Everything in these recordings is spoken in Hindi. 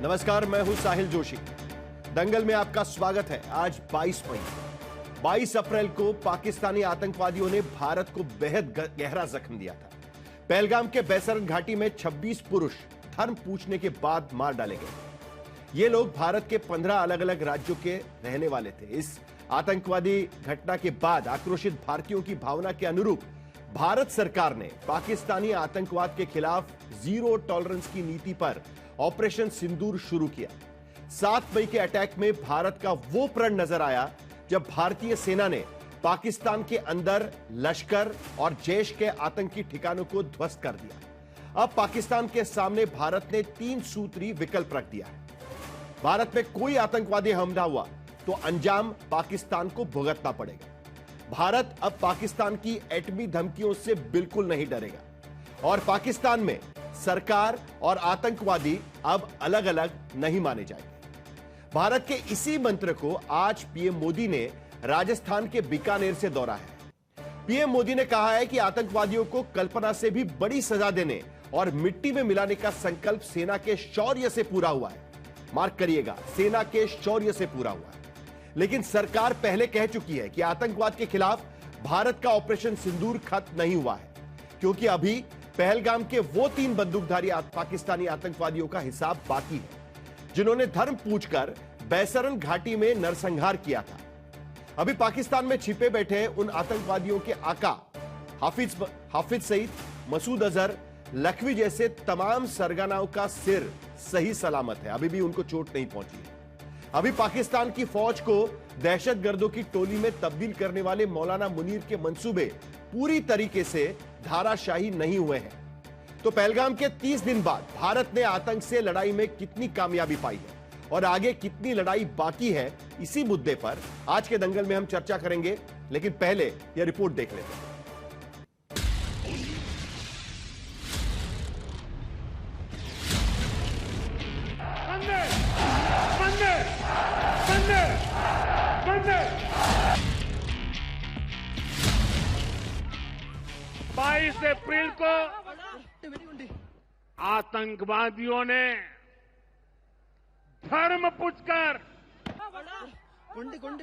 नमस्कार, मैं हूं साहिल जोशी। दंगल में आपका स्वागत है। आज 22 मई 22 अप्रैल को पाकिस्तानी आतंकवादियों ने भारत को बेहद गहरा जख्म दिया था। पहलगाम के बैसरन घाटी में 26 पुरुष धर्म पूछने के बाद मार डाले गए। ये लोग भारत के 15 अलग अलग राज्यों के रहने वाले थे। इस आतंकवादी घटना के बाद आक्रोशित भारतीयों की भावना के अनुरूप भारत सरकार ने पाकिस्तानी आतंकवाद के खिलाफ जीरो टॉलरेंस की नीति पर ऑपरेशन सिंदूर शुरू किया। 7 मई के अटैक में भारत का वो प्रण नजर आया जब भारतीय सेना ने पाकिस्तान के अंदर लश्कर और जैश के आतंकी ठिकानों को ध्वस्त कर दिया। अब पाकिस्तान के सामने भारत ने 3 सूत्री विकल्प रख दिया है। भारत में कोई आतंकवादी हमला हुआ तो अंजाम पाकिस्तान को भुगतना पड़ेगा। भारत अब पाकिस्तान की एटमी धमकियों से बिल्कुल नहीं डरेगा और पाकिस्तान में सरकार और आतंकवादी अब अलग अलग नहीं माने जाएंगे। भारत के इसी मंत्र को आज पीएम मोदी ने राजस्थान के बीकानेर से दोहराया है। पीएम मोदी ने कहा है कि आतंकवादियों को कल्पना से भी बड़ी सजा देने और मिट्टी में मिलाने का संकल्प सेना के शौर्य से पूरा हुआ है। मार्क करिएगा, सेना के शौर्य से पूरा हुआ है। लेकिन सरकार पहले कह चुकी है कि आतंकवाद के खिलाफ भारत का ऑपरेशन सिंदूर खत्म नहीं हुआ है, क्योंकि अभी पहलगाम के वो 3 बंदूकधारी पाकिस्तानी आतंकवादियों का हिसाब बाकी है जिन्होंने धर्म पूछकर बैसरन घाटी में नरसंहार किया था। अभी पाकिस्तान में छिपे बैठे उन आतंकवादियों के आका हाफिज सईद, मसूद अजहर, लखवी जैसे तमाम सरगनाओं का सिर सही सलामत है। अभी भी उनको चोट नहीं पहुंची है। अभी पाकिस्तान की फौज को दहशतगर्दों की टोली में तब्दील करने वाले मौलाना मुनीर के मंसूबे पूरी तरीके से धाराशाही नहीं हुए हैं। तो पहलगाम के 30 दिन बाद भारत ने आतंक से लड़ाई में कितनी कामयाबी पाई है और आगे कितनी लड़ाई बाकी है, इसी मुद्दे पर आज के दंगल में हम चर्चा करेंगे। लेकिन पहले यह रिपोर्ट देख लेते हैं। बाईस अप्रैल को आतंकवादियों ने धर्म पूछकर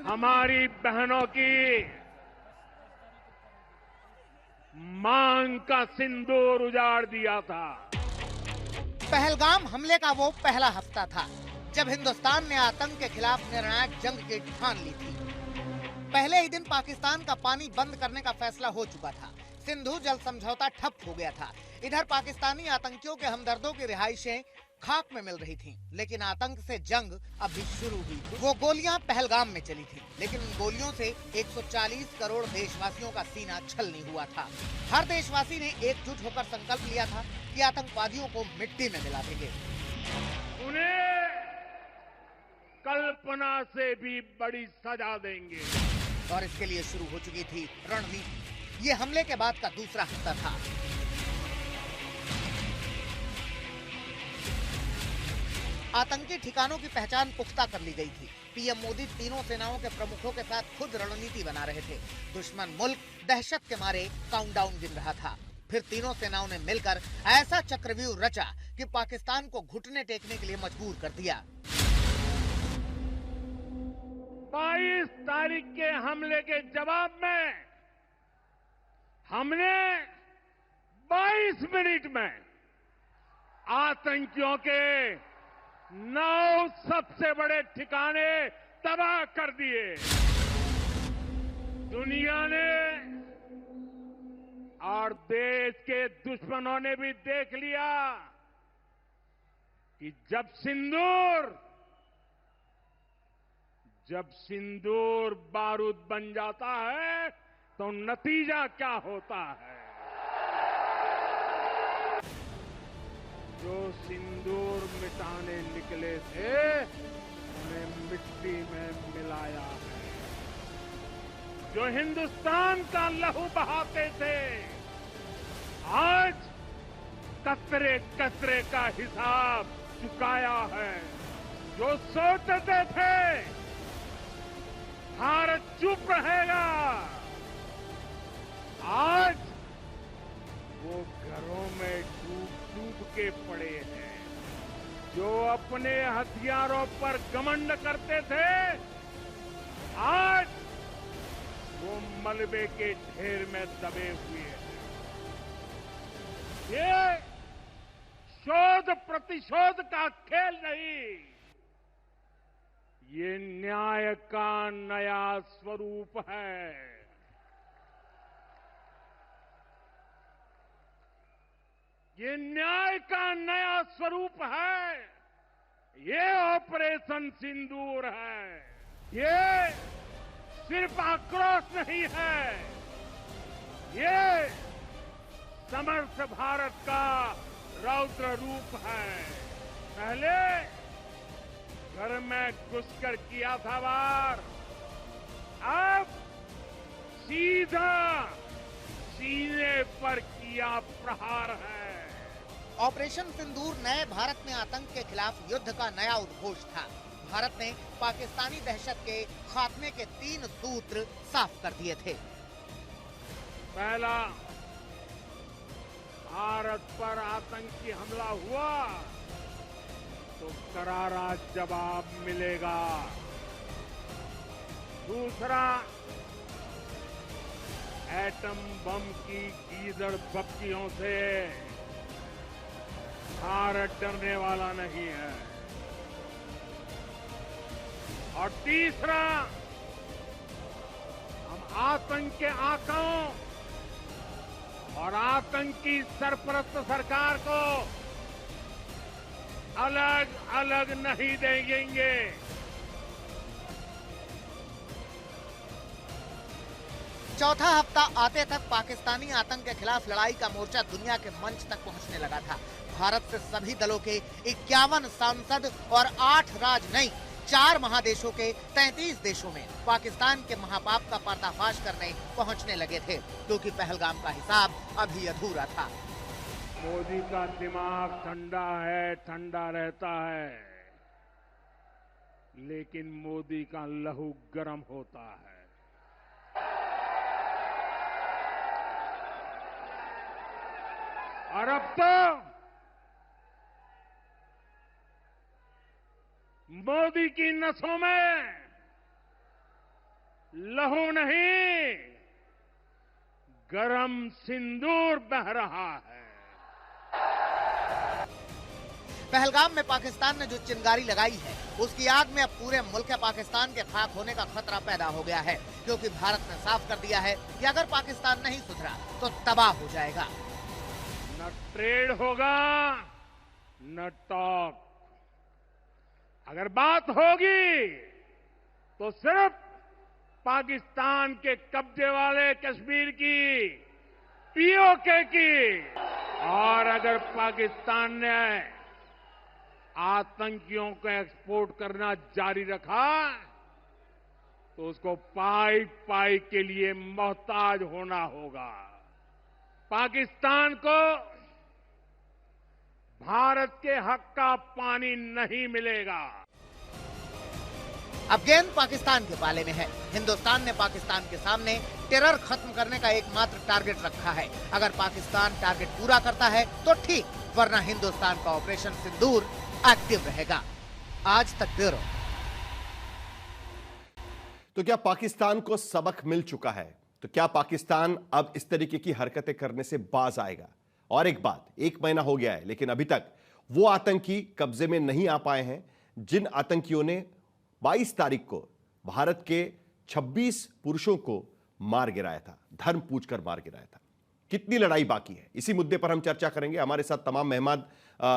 हमारी बहनों की मांग का सिंदूर उजाड़ दिया था। पहलगाम हमले का वो पहला हफ्ता था जब हिंदुस्तान ने आतंक के खिलाफ निर्णायक जंग की ठान ली थी। पहले ही दिन पाकिस्तान का पानी बंद करने का फैसला हो चुका था। सिंधु जल समझौता ठप हो गया था। इधर पाकिस्तानी आतंकियों के हमदर्दों की रिहाइशें खाक में मिल रही थीं, लेकिन आतंक से जंग अभी शुरू हुई। वो गोलियां पहलगाम में चली थीं, लेकिन उन गोलियों से 140 करोड़ देशवासियों का सीना छलनी हुआ था। हर देशवासी ने एकजुट होकर संकल्प लिया था कि आतंकवादियों को मिट्टी में मिला देंगे। उन्हें कल्पना से भी बड़ी सजा देंगे। और इसके लिए शुरू हो चुकी थी रणनीति। ये हमले के बाद का दूसरा हफ्ता था। आतंकी ठिकानों की पहचान पुख्ता कर ली गई थी। पीएम मोदी तीनों सेनाओं के प्रमुखों के साथ खुद रणनीति बना रहे थे। दुश्मन मुल्क दहशत के मारे काउंटडाउन गिन रहा था। फिर तीनों सेनाओं ने मिलकर ऐसा चक्रव्यूह रचा कि पाकिस्तान को घुटने टेकने के लिए मजबूर कर दिया। 22 तारीख के हमले के जवाब में हमने 22 मिनट में आतंकियों के 9 सबसे बड़े ठिकाने तबाह कर दिए। दुनिया ने और देश के दुश्मनों ने भी देख लिया कि जब सिंदूर बारूद बन जाता है तो नतीजा क्या होता है। जो सिंदूर मिटाने निकले थे उन्हें मिट्टी में मिलाया है। जो हिंदुस्तान का लहू बहाते थे आज कतरे कतरे का हिसाब चुकाया है। जो सोचते थे भारत चुप रहेगा, आज वो घरों में डूब डूब के पड़े हैं। जो अपने हथियारों पर घमंड करते थे, आज वो मलबे के ढेर में दबे हुए हैं। ये शोध प्रतिशोध का खेल नहीं, ये न्याय का नया स्वरूप है। ये न्याय का नया स्वरूप है। ये ऑपरेशन सिंदूर है। ये सिर्फ आक्रोश नहीं है, ये समर्थ भारत का रौद्र रूप है। पहले घर में घुसकर किया था वार, अब सीधा सीने पर किया प्रहार है। ऑपरेशन सिंदूर नए भारत में आतंक के खिलाफ युद्ध का नया उद्घोष था। भारत ने पाकिस्तानी दहशत के खात्मे के 3 सूत्र साफ कर दिए थे। पहला, भारत पर आतंकी हमला हुआ तो करारा जवाब मिलेगा। दूसरा, एटम बम की गीदड़ बत्तियों से भारत डरने वाला नहीं है। और तीसरा, हम आतंक के आकाओं और आतंकी सरपरस्त सरकार को अलग अलग नहीं देंगे। चौथा हफ्ता आते तक पाकिस्तानी आतंक के खिलाफ लड़ाई का मोर्चा दुनिया के मंच तक पहुंचने लगा था। भारत से सभी दलों के 51 सांसद और 8 राज्य नहीं 4 महादेशों के 33 देशों में पाकिस्तान के महापाप का पर्दाफाश करने पहुंचने लगे थे, क्योंकि पहलगाम का हिसाब अभी अधूरा था। मोदी का दिमाग ठंडा है, ठंडा रहता है, लेकिन मोदी का लहू गर्म होता है। और अब तो मोदी की नसों में लहू नहीं, गरम सिंदूर बह रहा है। पहलगाम में पाकिस्तान ने जो चिंगारी लगाई है, उसकी आग में अब पूरे मुल्क पाकिस्तान के खाक होने का खतरा पैदा हो गया है, क्योंकि भारत ने साफ कर दिया है कि अगर पाकिस्तान नहीं सुधरा तो तबाह हो जाएगा। न ट्रेड होगा, न टॉक। अगर बात होगी तो सिर्फ पाकिस्तान के कब्जे वाले कश्मीर की, पीओके की। और अगर पाकिस्तान ने आतंकियों को एक्सपोर्ट करना जारी रखा तो उसको पाई पाई के लिए मोहताज होना होगा। पाकिस्तान को भारत के हक का पानी नहीं मिलेगा। अब गेंद पाकिस्तान के पाले में है। हिंदुस्तान ने पाकिस्तान के सामने टेरर खत्म करने का एकमात्र टारगेट रखा है। अगर पाकिस्तान टारगेट पूरा करता है तो ठीक, वरना हिंदुस्तान का ऑपरेशन सिंदूर एक्टिव रहेगा। आज तक ब्यूरो। तो क्या पाकिस्तान को सबक मिल चुका है? तो क्या पाकिस्तान अब इस तरीके की हरकतें करने से बाज आएगा? और एक बात, 1 महीना हो गया है, लेकिन अभी तक वो आतंकी कब्जे में नहीं आ पाए हैं जिन आतंकियों ने 22 तारीख को भारत के 26 पुरुषों को मार गिराया था, धर्म पूछकर मार गिराया था। कितनी लड़ाई बाकी है, इसी मुद्दे पर हम चर्चा करेंगे। हमारे साथ तमाम मेहमान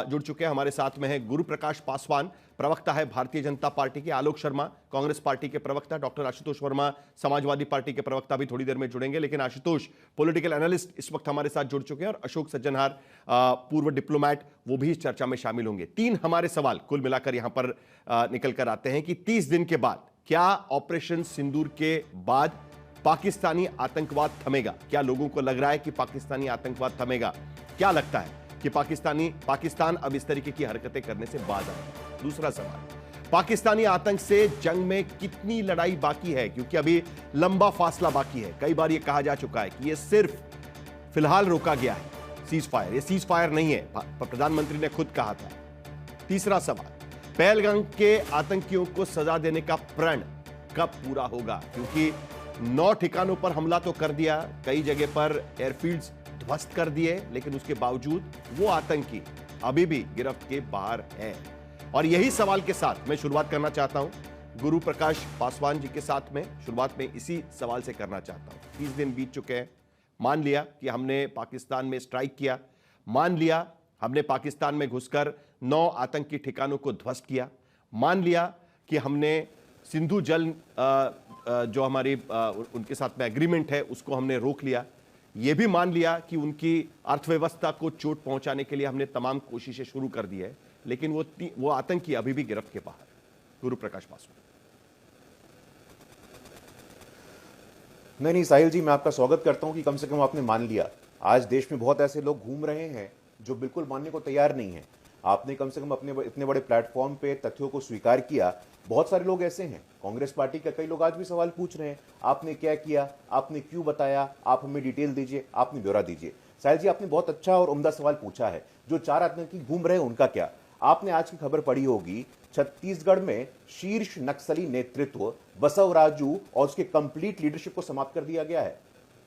जुड़ चुके हैं। हमारे साथ में है गुरु प्रकाश पासवान, प्रवक्ता है भारतीय जनता पार्टी के, आलोक शर्मा कांग्रेस पार्टी के प्रवक्ता, डॉक्टर आशुतोष वर्मा समाजवादी पार्टी के प्रवक्ता भी थोड़ी देर में जुड़ेंगे। लेकिन आशुतोष पॉलिटिकल एनालिस्ट इस वक्त हमारे साथ जुड़ चुके हैं, और अशोक सज्जनहार पूर्व डिप्लोमैट, वो भी इस चर्चा में शामिल होंगे। 3 हमारे सवाल कुल मिलाकर यहां पर निकल कर आते हैं कि 30 दिन के बाद क्या ऑपरेशन सिंदूर के बाद पाकिस्तानी आतंकवाद थमेगा? क्या लोगों को लग रहा है कि पाकिस्तानी आतंकवाद थमेगा? क्या लगता है कि पाकिस्तान अब इस तरीके की हरकतें करने से बाज आएगा? दूसरा सवाल, पाकिस्तानी आतंक से जंग में कितनी लड़ाई बाकी है? क्योंकि अभी लंबा फासला बाकी है। कई बार यह कहा जा चुका है कि यह सिर्फ फिलहाल रोका गया है सीज फायर, यह सीज फायर नहीं है। प्रधानमंत्री ने खुद कहा था तीसरा सवाल, पहलगाम के आतंकियों को सजा देने का प्रण कब पूरा होगा? क्योंकि 9 ठिकानों पर हमला तो कर दिया, कई जगह पर एयरफील्ड्स ध्वस्त कर दिए, लेकिन उसके बावजूद वो आतंकी अभी भी गिरफ्त के बाहर है। और यही सवाल के साथ मैं शुरुआत करना चाहता हूं गुरु प्रकाश पासवान जी के साथ में। शुरुआत में इसी सवाल से करना चाहता हूं। 30 दिन बीत चुके हैं, मान लिया कि हमने पाकिस्तान में स्ट्राइक किया, मान लिया हमने पाकिस्तान में घुसकर 9 आतंकी ठिकानों को ध्वस्त किया, मान लिया कि हमने सिंधु जल जो हमारी उनके साथ में एग्रीमेंट है उसको हमने रोक लिया, यह भी मान लिया कि उनकी अर्थव्यवस्था को चोट पहुंचाने के लिए हमने तमाम कोशिशें शुरू कर दी है, लेकिन वो आतंकी अभी भी गिरफ्त के बाहर। गुरु प्रकाश पासवान। नहीं साहिल जी, मैं आपका स्वागत करता हूं कि कम से कम आपने मान लिया। आज देश में बहुत ऐसे लोग घूम रहे हैं जो बिल्कुल मानने को तैयार नहीं है। आपने कम से कम अपने इतने बड़े प्लेटफॉर्म पे तथ्यों को स्वीकार किया। बहुत सारे लोग ऐसे हैं, कांग्रेस पार्टी के कई लोग आज भी सवाल पूछ रहे हैं, आपने क्या किया, आपने क्यों बताया, आप हमें डिटेल दीजिए, आपने ब्यौरा दीजिए। साहिल जी, आपने बहुत अच्छा और उम्दा सवाल पूछा है। जो 4 आतंकी घूम रहे हैं उनका क्या? आपने आज की खबर पढ़ी होगी, छत्तीसगढ़ में शीर्ष नक्सली नेतृत्व बसव राजू और उसके कंप्लीट लीडरशिप को समाप्त कर दिया गया है।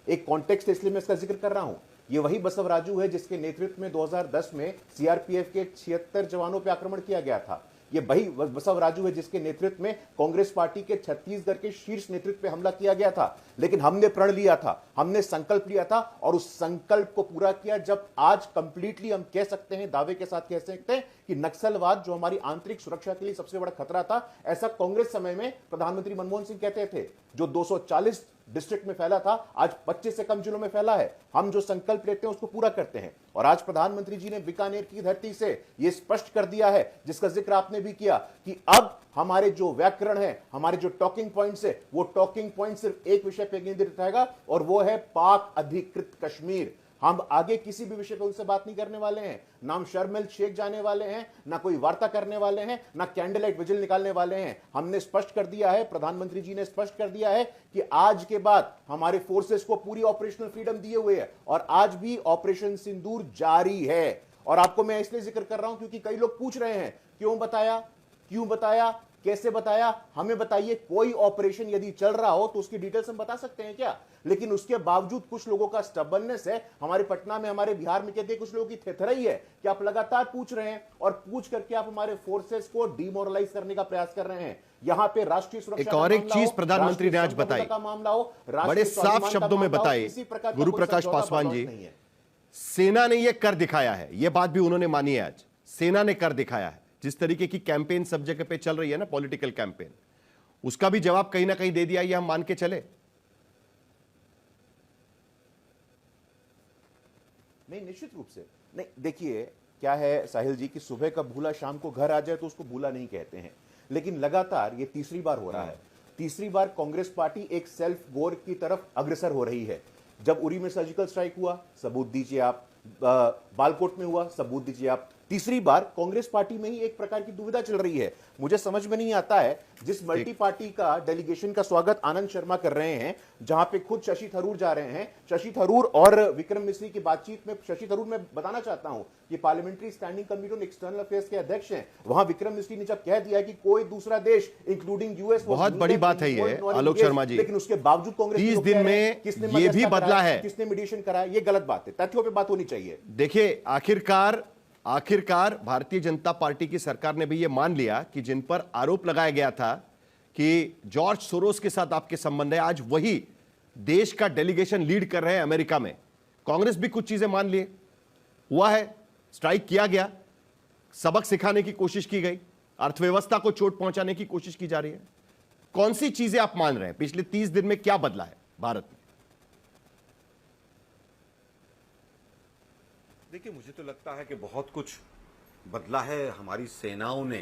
एक कॉन्टेक्स्ट इसलिए मैं इसका जिक्र कर रहा हूं, ये वही बसव राजू है जिसके नेतृत्व में 2010 में सीआरपीएफ के 76 जवानों पर आक्रमण किया गया था। ये वही बसव राजू है जिसके नेतृत्व में कांग्रेस पार्टी के छत्तीसगढ़ के शीर्ष नेतृत्व पे हमला किया गया था। लेकिन हमने प्रण लिया था, हमने संकल्प लिया था और उस संकल्प को पूरा किया। जब आज कंप्लीटली हम कह सकते हैं, दावे के साथ कह सकते हैं कि नक्सलवाद जो हमारी आंतरिक सुरक्षा के लिए सबसे बड़ा खतरा था, ऐसा कांग्रेस समय में प्रधानमंत्री मनमोहन सिंह कहते थे। जो 240 डिस्ट्रिक्ट में फैला था, आज 25 से कम जिलों में फैला है। हम जो संकल्प लेते हैं उसको पूरा करते हैं। और आज प्रधानमंत्री जी ने बीकानेर की धरती से यह स्पष्ट कर दिया है, जिसका जिक्र आपने भी किया, कि अब हमारे जो व्याकरण है, हमारे जो टॉकिंग पॉइंट्स है, वो टॉकिंग पॉइंट सिर्फ एक विषय पर केंद्रित रहेगा और वो है पाक अधिकृत कश्मीर। हम आगे किसी भी विषय पर उनसे बात नहीं करने वाले हैं, ना हम शर्मिल शेख जाने वाले हैं, ना कोई वार्ता करने वाले हैं, ना कैंडल लाइट विजिल निकालने वाले हैं। हमने स्पष्ट कर दिया है, प्रधानमंत्री जी ने स्पष्ट कर दिया है कि आज के बाद हमारे फोर्सेस को पूरी ऑपरेशनल फ्रीडम दिए हुए है और आज भी ऑपरेशन सिंदूर जारी है। और आपको मैं इसलिए जिक्र कर रहा हूं क्योंकि कई लोग पूछ रहे हैं, क्यों बताया, कैसे बताया? हमें बताइए। कोई ऑपरेशन यदि चल रहा हो तो उसकी डिटेल्स हम बता सकते हैं क्या? लेकिन उसके बावजूद कुछ लोगों का स्टबर्ननेस है, हमारे पटना में, हमारे बिहार में कहते हैं, कुछ लोगों की थेथराई है कि आप लगातार पूछ रहे हैं और पूछ करके आप हमारे फोर्सेस को डिमोरलाइज करने का प्रयास कर रहे हैं। यहां पे राष्ट्रीय सुरक्षा एक और एक चीज प्रधानमंत्री ने आज बताई, बड़े साफ शब्दों में बताई गुरु प्रकाश पासवान जी, सेना ने यह कर दिखाया है। यह बात भी उन्होंने मानी है, आज सेना ने कर दिखाया है। जिस तरीके की कैंपेन सब जगह पे चल रही है ना, पॉलिटिकल कैंपेन, उसका भी जवाब कहीं ना कहीं दे दिया, ये हम मान के चले। नहीं, निश्चित रूप से नहीं। देखिए क्या है साहिल जी, कि सुबह का भूला शाम को घर आ जाए तो उसको भूला नहीं कहते हैं। लेकिन लगातार ये तीसरी बार हो रहा है। तीसरी बार कांग्रेस पार्टी एक सेल्फ वॉर की तरफ अग्रसर हो रही है। जब उरी में सर्जिकल स्ट्राइक हुआ, सबूत दीजिए आप। बालकोट में हुआ, सबूत दीजिए आप। तीसरी बार कांग्रेस पार्टी में ही एक प्रकार की दुविधा चल रही है। मुझे समझ में नहीं आता है, जिस मल्टी पार्टी का डेलीगेशन का स्वागत आनंद शर्मा कर रहे हैं, जहां पे खुद शशि थरूर जा रहे हैं, शशि थरूर और विक्रम मिश्री की बातचीत में, शशि थरूर मैं बताना चाहता हूं कि parliamentary standing committee on external affairs के अध्यक्ष हैं, वहां विक्रम मिश्री ने जब कह दिया कि कोई दूसरा देश इंक्लूडिंग यूएस, बहुत बड़ी बात है ये आलोक शर्मा जी, लेकिन उसके बावजूद कांग्रेस 30 दिन में ये भी बदला है, किसने मीडिएशन कराया, ये गलत बात है। तथ्यों पर बात होनी चाहिए। देखिए, आखिरकार भारतीय जनता पार्टी की सरकार ने भी यह मान लिया कि जिन पर आरोप लगाया गया था कि जॉर्ज सोरोस के साथ आपके संबंध है, आज वही देश का डेलीगेशन लीड कर रहे हैं अमेरिका में। कांग्रेस भी कुछ चीजें मान लिए, हुआ है, स्ट्राइक किया गया, सबक सिखाने की कोशिश की गई, अर्थव्यवस्था को चोट पहुंचाने की कोशिश की जा रही है। कौन सी चीजें आप मान रहे हैं? पिछले 30 दिन में क्या बदला है भारत में? देखिए, मुझे तो लगता है कि बहुत कुछ बदला है। हमारी सेनाओं ने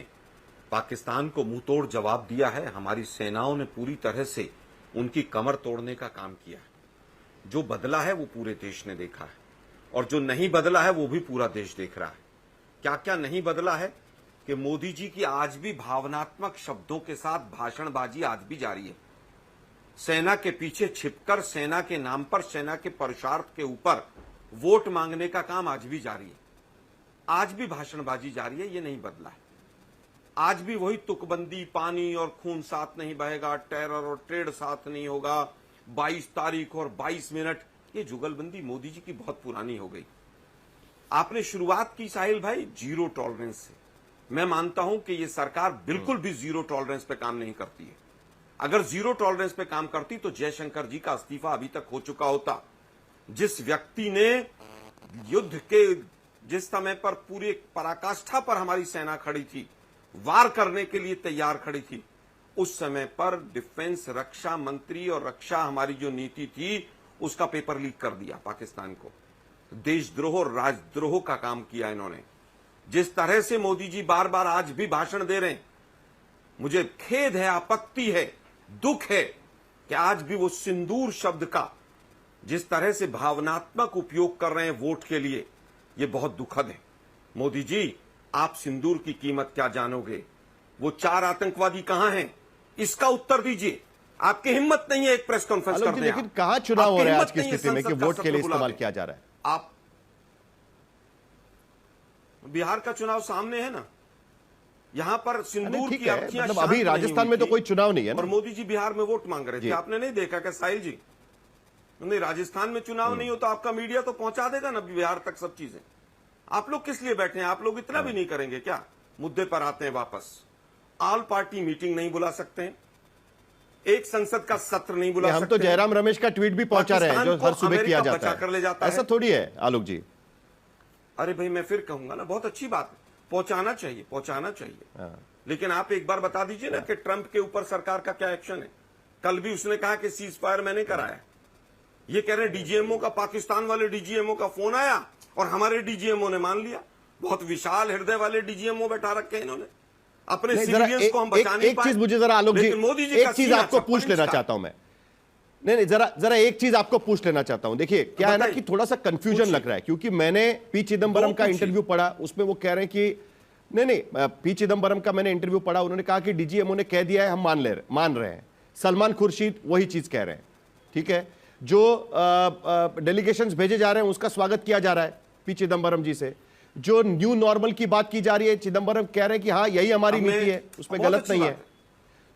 पाकिस्तान को मुंहतोड़ जवाब दिया है। हमारी सेनाओं ने पूरी तरह से उनकी कमर तोड़ने का काम किया है। जो बदला है वो पूरे देश ने देखा है और जो नहीं बदला है वो भी पूरा देश देख रहा है। क्या क्या नहीं बदला है कि मोदी जी की आज भी भावनात्मक शब्दों के साथ भाषणबाजी आज भी जारी है। सेना के पीछे छिपकर, सेना के नाम पर, सेना के पुरुषार्थ के ऊपर वोट मांगने का काम आज भी जारी है। आज भी भाषणबाजी जारी है, ये नहीं बदला है। आज भी वही तुकबंदी, पानी और खून साथ नहीं बहेगा, टेरर और ट्रेड साथ नहीं होगा, 22 तारीख और 22 मिनट, ये जुगलबंदी मोदी जी की बहुत पुरानी हो गई। आपने शुरुआत की साहिल भाई जीरो टॉलरेंस से। मैं मानता हूं कि ये सरकार बिल्कुल भी जीरो टॉलरेंस पे काम नहीं करती है। अगर जीरो टॉलरेंस पे काम करती तो जयशंकर जी का इस्तीफा अभी तक हो चुका होता। जिस व्यक्ति ने युद्ध के जिस समय पर पूरी पराकाष्ठा पर हमारी सेना खड़ी थी, वार करने के लिए तैयार खड़ी थी, उस समय पर डिफेंस रक्षा मंत्री और रक्षा हमारी जो नीति थी उसका पेपर लीक कर दिया पाकिस्तान को। देशद्रोह और राजद्रोह का काम किया इन्होंने। जिस तरह से मोदी जी बार बार आज भी भाषण दे रहे हैं, मुझे खेद है, आपत्ति है, दुख है कि आज भी वो सिंदूर शब्द का जिस तरह से भावनात्मक उपयोग कर रहे हैं वोट के लिए, ये बहुत दुखद है। मोदी जी, आप सिंदूर की कीमत क्या जानोगे? वो 4 आतंकवादी कहां हैं? इसका उत्तर दीजिए। आपकी हिम्मत नहीं है एक प्रेस कॉन्फ्रेंस करने। लेकिन कहां चुनाव हो रहा है आज की स्थिति में कि वोट के लिए इस्तेमाल किया जा रहा है? आप बिहार का चुनाव सामने है ना, यहां पर सिंदूर की अर्थियां मतलब अभी राजस्थान में तो कोई चुनाव नहीं है और मोदी जी बिहार में वोट मांग रहे थे। आपने नहीं देखा क्या साहिल जी? नहीं, राजस्थान में चुनाव नहीं हो तो आपका मीडिया तो पहुंचा देगा ना बिहार तक सब चीजें। आप लोग किस लिए बैठे हैं? आप लोग इतना भी नहीं करेंगे क्या? मुद्दे पर आते हैं वापस। ऑल पार्टी मीटिंग नहीं बुला सकते हैं, एक संसद का सत्र नहीं बुला सकते। हम तो जयराम रमेश का ट्वीट भी पहुंचा रहे हैं जो हर सुबह किया जाता है। कर ले जाता ऐसा थोड़ी है आलोक जी। अरे भाई, मैं फिर कहूंगा ना, बहुत अच्छी बात है, पहुंचाना चाहिए, पहुंचाना चाहिए। लेकिन आप एक बार बता दीजिए ना कि ट्रंप के ऊपर सरकार का क्या एक्शन है। कल भी उसने कहा कि सीज फायर मैंने कराया। ये कह रहे डीजीएमओ का, पाकिस्तान वाले डीजीएमओ का फोन आया और हमारे डीजीएमओ ने मान लिया। बहुत विशाल हृदय वाले डीजीएमओ बैठा रखे हैं इन्होंने। अपने सिविलियंस को हम बचा नहीं पाए। एक चीज मुझे जरा आलोक जी, एक चीज आपको पूछ लेना चाहता हूं मैं। नहीं, जरा एक चीज आपको पूछ लेना चाहता हूं। देखिए क्या है ना कि थोड़ा सा कंफ्यूजन लग रहा है, क्योंकि मैंने पी चिदम्बरम का इंटरव्यू पढ़ा, उसमें वो कह रहे हैं कि नहीं, पी चिदम्बरम का मैंने इंटरव्यू पढ़ा, उन्होंने कहा कि डीजीएमओ ने कह दिया है, हम मान रहे हैं। सलमान खुर्शीद वही चीज कह रहे हैं, ठीक है। जो डेलीगेशंस भेजे जा रहे हैं उसका स्वागत किया जा रहा है पी चिदम्बरम जी से। जो न्यू नॉर्मल की बात की जा रही है, चिदम्बरम कह रहे हैं कि हाँ यही हमारी नीति है, उसमें गलत नहीं है।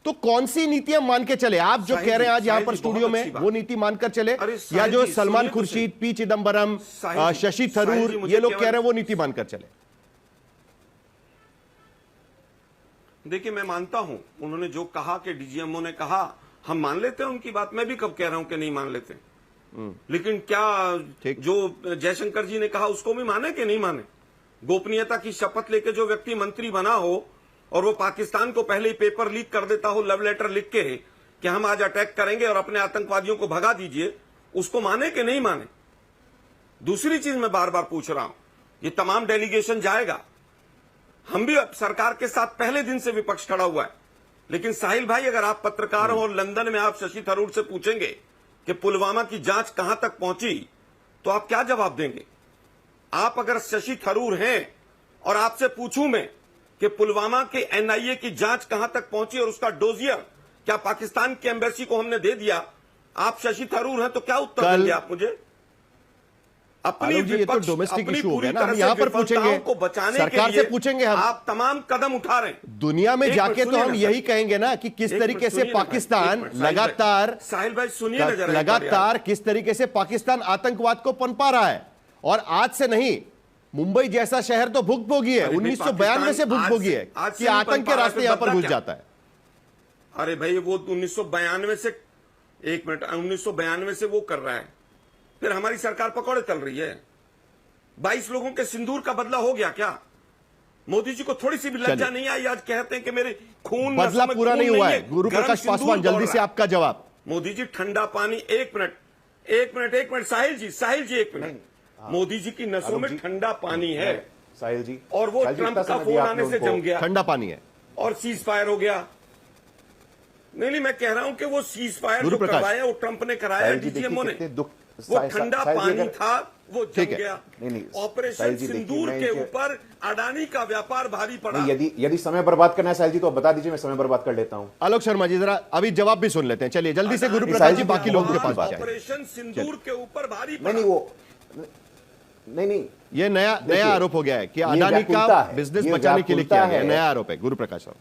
तो कौन सी नीतियां मान के चले? आप जो कह रहे हैं आज यहां पर स्टूडियो में, वो नीति मानकर चले, या जो सलमान खुर्शीद, पी चिदम्बरम, शशि थरूर ये लोग कह रहे हैं वो नीति मानकर चले? देखिए, मैं मानता हूं उन्होंने जो कहा कि डीजीएमओ ने कहा, हम मान लेते हैं उनकी बात। मैं भी कब कह रहा हूं कि नहीं मान लेते, लेकिन क्या जो जयशंकर जी ने कहा उसको भी माने कि नहीं माने? गोपनीयता की शपथ लेके जो व्यक्ति मंत्री बना हो और वो पाकिस्तान को पहले ही पेपर लीक कर देता हो, लव लेटर लिख के कि हम आज अटैक करेंगे और अपने आतंकवादियों को भगा दीजिए, उसको माने कि नहीं माने? दूसरी चीज मैं बार बार पूछ रहा हूं, ये तमाम डेलीगेशन जाएगा, हम भी सरकार के साथ पहले दिन से विपक्ष खड़ा हुआ है, लेकिन साहिल भाई, अगर आप पत्रकार हो और लंदन में आप शशि थरूर से पूछेंगे कि पुलवामा की जांच कहां तक पहुंची, तो आप क्या जवाब देंगे? आप अगर शशि थरूर हैं और आपसे पूछूं मैं कि पुलवामा के एनआईए की जांच कहां तक पहुंची और उसका डोजियर क्या पाकिस्तान की एम्बेसी को हमने दे दिया, आप शशि थरूर हैं तो क्या उत्तर देंगे आप मुझे? अपनी ये तो डोमेस्टिक इशू हो गया ना, हम यहाँ पर पूछेंगे, को बचाने सरकार से पूछेंगे, हम आप तमाम कदम उठा रहे हैं। दुनिया में जाके तो हम यही कहेंगे ना कि किस तरीके से पाकिस्तान लगातार, साहिल भाई सुनिए ना जरा, लगातार किस तरीके से पाकिस्तान आतंकवाद को पनपा रहा है। और आज से नहीं, मुंबई जैसा शहर तो भुगभोगी है, 1992 से भुगभोगी है कि आतंक के रास्ते यहां पर घुस जाता है। अरे भाई, वो 1992 से, एक मिनट, 1992 से वो कर रहा है, फिर हमारी सरकार पकौड़े तल रही है। 22 लोगों के सिंदूर का बदला हो गया क्या? मोदी जी को थोड़ी सी भी लज्जा नहीं आई? आज कहते हैं कि मेरे खून, बदला पूरा नहीं हुआ है। गुरु प्रकाश पासवान, जल्दी से आपका जवाब। मोदी जी, ठंडा पानी, एक मिनट साहिल जी, एक मिनट। मोदी जी की नसों में ठंडा पानी है साहिल जी, और वो ट्रंप का फोन आने से जम गया, ठंडा पानी है और सीज फायर हो गया। नहीं, मैं कह रहा हूं कि वो सीज फायर जो करवाया वो ट्रंप ने कराया, डीजीएमओ ने। वो ठंडा पानी था, वो जम गया। ऑपरेशन सिंदूर के ऊपर अडानी का व्यापार भारी पड़ा। यदि समय बर्बाद करना है साहिल जी तो बता दीजिए, मैं समय बर्बाद कर लेता हूं। आलोक शर्मा जी, जरा अभी जवाब भी सुन लेते हैं। चलिए जल्दी से गुरु प्रकाश जी बाकी लोगों के पास जाएं। ऑपरेशन सिंदूर के ऊपर भारी पड़ा। नहीं, वो नहीं, ये नया देखिए, आरोप हो गया है कि ये अडानी व्याकुलता का है, बिजनेस ये बचाने के लिए किया व्याकुलता गया है। नया आरोप है गुरु प्रकाश साहब।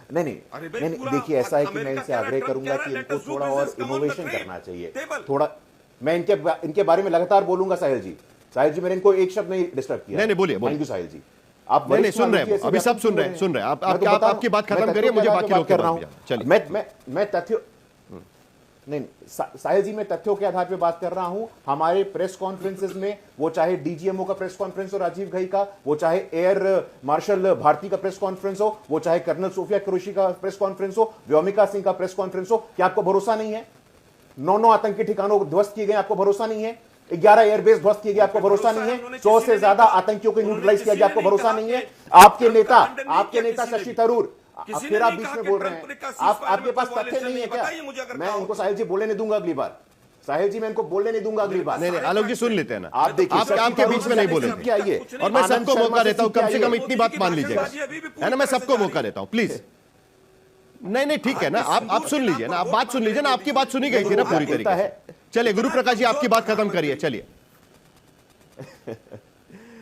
अरे नहीं, भाई, पूरा देखिए ऐसा है कि मैं अमेरिका इनसे कह रहा है, आग्रह ट्रम्प करूंगा कह रहा कि है, इनको let us do थोड़ा और business, come on the innovation trade करना चाहिए। table। थोड़ा मैं इनके बारे में लगातार बोलूंगा साहिल जी। साहिल जी, मैंने इनको एक शब्द नहीं डिस्टर्ब किया। नहीं, बोलिए। थैंक यू साहिल जी। आप नहीं, वरिष्ठ सुन रहे नागरिक हैं, ऐसे अभी सब व्यापक सुन रहे क्यों हैं, सुन रहे हैं। आप मैं तो बता रहा आपकी हूं, बात मैं खत्म करिए, तथ्यों मुझे के आधार बाकी पे लोग बात कर रहा हूं। चलिए। मैं तथ्यों नहीं, साहिल जी, मैं तथ्यों के आधार पे बात कर रहा हूं। हमारे प्रेस कॉन्फ्रेंसेस में, वो चाहे डीजीएमओ का प्रेस कॉन्फ्रेंस हो राजीव घई का, वो चाहे एयर मार्शल भारती का प्रेस कॉन्फ्रेंस हो, वो चाहे कर्नल सोफिया कुरैशी का प्रेस कॉन्फ्रेंस हो, व्योमिका सिंह का प्रेस कॉन्फ्रेंस हो, क्या आपको भरोसा नहीं है? 9 आतंकी ठिकानों ध्वस्त किए गए, आपको भरोसा नहीं है? 11 एयरबेस ध्वस्त किए गए, आपको भरोसा नहीं है? 100 से ज्यादा आतंकियों को न्यूट्रलाइज किया गया, आपको भरोसा नहीं है? आपके नेता शशि थरूर, अब फिर आप बीच में बोल रहे हैं। आपके पास तथ्य नहीं है क्या? मैं इनको साहिल जी बोलने नहीं दूंगा अगली बार। साहिल जी, मैं इनको बोलने नहीं दूंगा अगली बार। नहीं, आलोक जी सुन लेते हैं ना। आप देखिए, आपके बीच में नहीं बोले और मैं सबको मौका देता हूं, कम से कम इतनी बात मान लीजिएगा, है ना? मैं सबको मौका देता हूं, प्लीज। नहीं, ठीक है ना, आप सुन लीजिए ना, आप बात सुन लीजिए ना, आपकी बात सुनी गई थी ना पूरी तरीके से। चलिए गुरु प्रकाश जी, आपकी बात खत्म करिए। चलिए